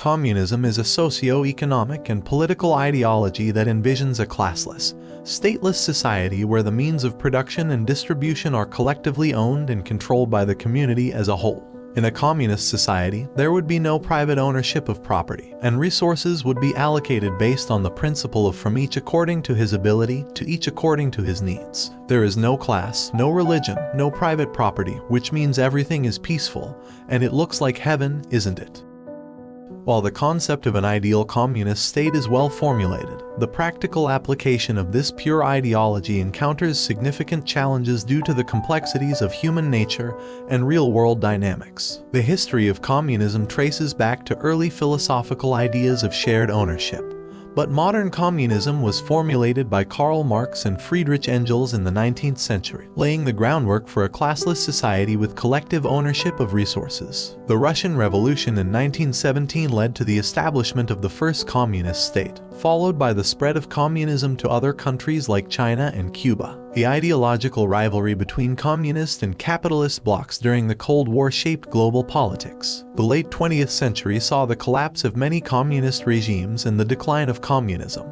Communism is a socio-economic and political ideology that envisions a classless, stateless society where the means of production and distribution are collectively owned and controlled by the community as a whole. In a communist society, there would be no private ownership of property, and resources would be allocated based on the principle of from each according to his ability to each according to his needs. There is no class, no religion, no private property, which means everything is peaceful, and it looks like heaven, isn't it? While the concept of an ideal communist state is well formulated, the practical application of this pure ideology encounters significant challenges due to the complexities of human nature and real-world dynamics. The history of communism traces back to early philosophical ideas of shared ownership, but modern communism was formulated by Karl Marx and Friedrich Engels in the 19th century, laying the groundwork for a classless society with collective ownership of resources. The Russian Revolution in 1917 led to the establishment of the first communist state, followed by the spread of communism to other countries like China and Cuba. The ideological rivalry between communist and capitalist blocs during the Cold War shaped global politics. The late 20th century saw the collapse of many communist regimes and the decline of communism.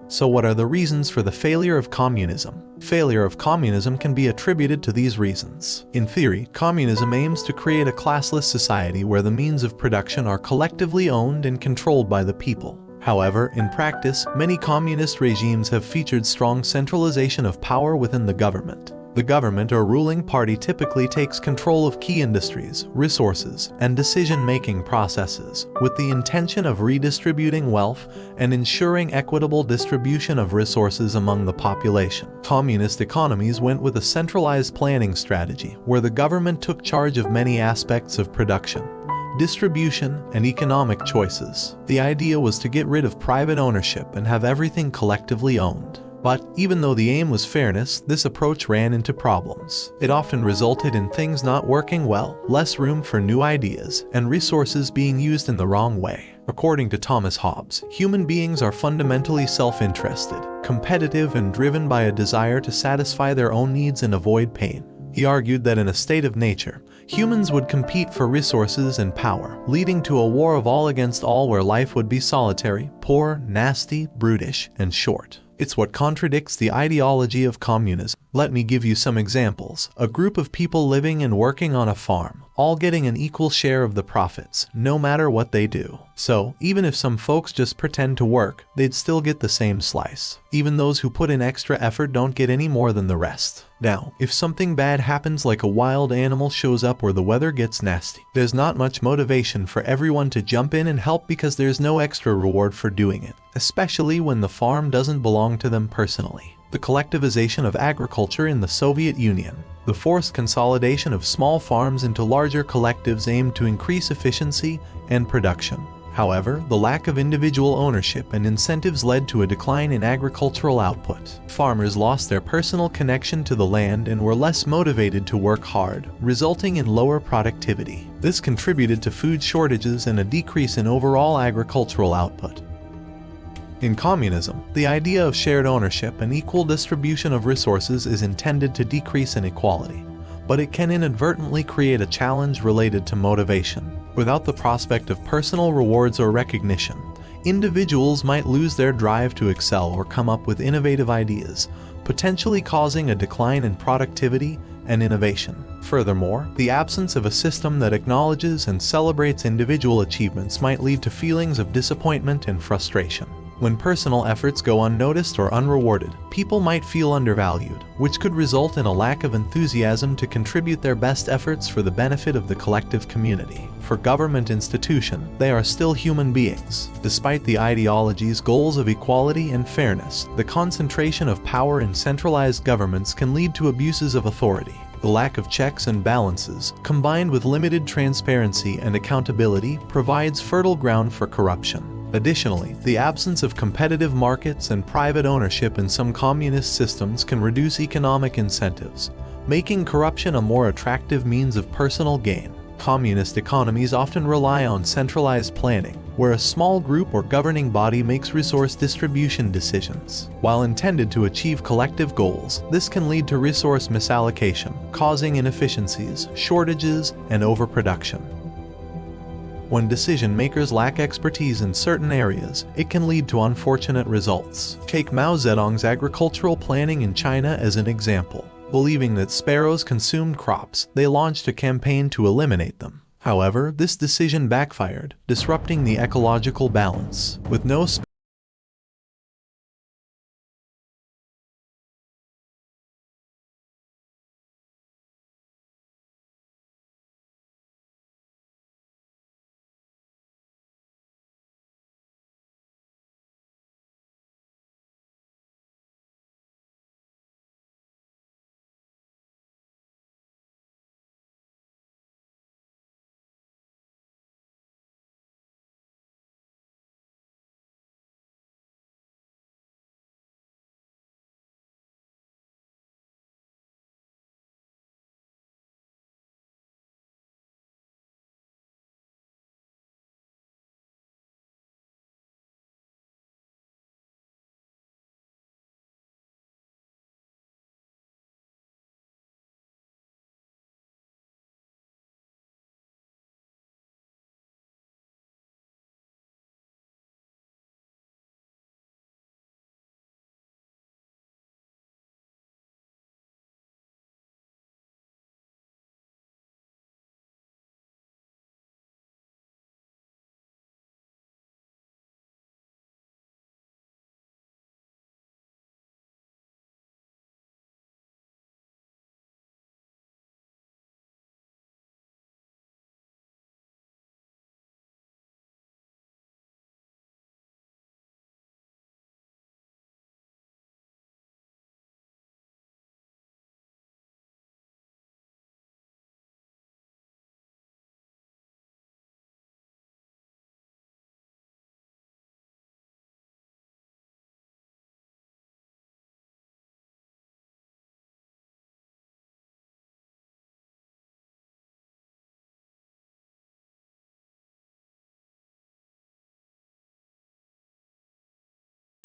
So what are the reasons for the failure of communism? Failure of communism can be attributed to these reasons. In theory, communism aims to create a classless society where the means of production are collectively owned and controlled by the people. However, in practice, many communist regimes have featured strong centralization of power within the government. The government or ruling party typically takes control of key industries, resources, and decision-making processes, with the intention of redistributing wealth and ensuring equitable distribution of resources among the population. Communist economies went with a centralized planning strategy, where the government took charge of many aspects of production, distribution, and economic choices. The idea was to get rid of private ownership and have everything collectively owned. But even though the aim was fairness, this approach ran into problems. It often resulted in things not working well, less room for new ideas, and resources being used in the wrong way. According to Thomas Hobbes, human beings are fundamentally self-interested, competitive, and driven by a desire to satisfy their own needs and avoid pain. He argued that in a state of nature, humans would compete for resources and power, leading to a war of all against all where life would be solitary, poor, nasty, brutish, and short. It's what contradicts the ideology of communism. Let me give you some examples. A group of people living and working on a farm, all getting an equal share of the profits, no matter what they do. So, even if some folks just pretend to work, they'd still get the same slice. Even those who put in extra effort don't get any more than the rest. Now, if something bad happens like a wild animal shows up or the weather gets nasty, there's not much motivation for everyone to jump in and help because there's no extra reward for doing it, especially when the farm doesn't belong to them personally. The collectivization of agriculture in the Soviet Union. The forced consolidation of small farms into larger collectives aimed to increase efficiency and production. However, the lack of individual ownership and incentives led to a decline in agricultural output. Farmers lost their personal connection to the land and were less motivated to work hard, resulting in lower productivity. This contributed to food shortages and a decrease in overall agricultural output. In communism, the idea of shared ownership and equal distribution of resources is intended to decrease inequality, but it can inadvertently create a challenge related to motivation. Without the prospect of personal rewards or recognition, individuals might lose their drive to excel or come up with innovative ideas, potentially causing a decline in productivity and innovation. Furthermore, the absence of a system that acknowledges and celebrates individual achievements might lead to feelings of disappointment and frustration. When personal efforts go unnoticed or unrewarded, people might feel undervalued, which could result in a lack of enthusiasm to contribute their best efforts for the benefit of the collective community. For government institutions, they are still human beings. Despite the ideology's goals of equality and fairness, the concentration of power in centralized governments can lead to abuses of authority. The lack of checks and balances, combined with limited transparency and accountability, provides fertile ground for corruption. Additionally, the absence of competitive markets and private ownership in some communist systems can reduce economic incentives, making corruption a more attractive means of personal gain. Communist economies often rely on centralized planning, where a small group or governing body makes resource distribution decisions. While intended to achieve collective goals, this can lead to resource misallocation, causing inefficiencies, shortages, and overproduction. When decision makers lack expertise in certain areas, it can lead to unfortunate results. Take Mao Zedong's agricultural planning in China as an example. Believing that sparrows consumed crops, they launched a campaign to eliminate them. However, this decision backfired, disrupting the ecological balance. With no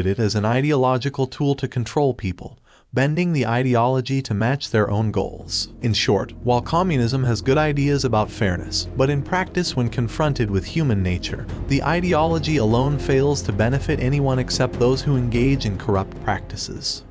it as an ideological tool to control people, bending the ideology to match their own goals. In short, while communism has good ideas about fairness, but in practice when confronted with human nature, the ideology alone fails to benefit anyone except those who engage in corrupt practices.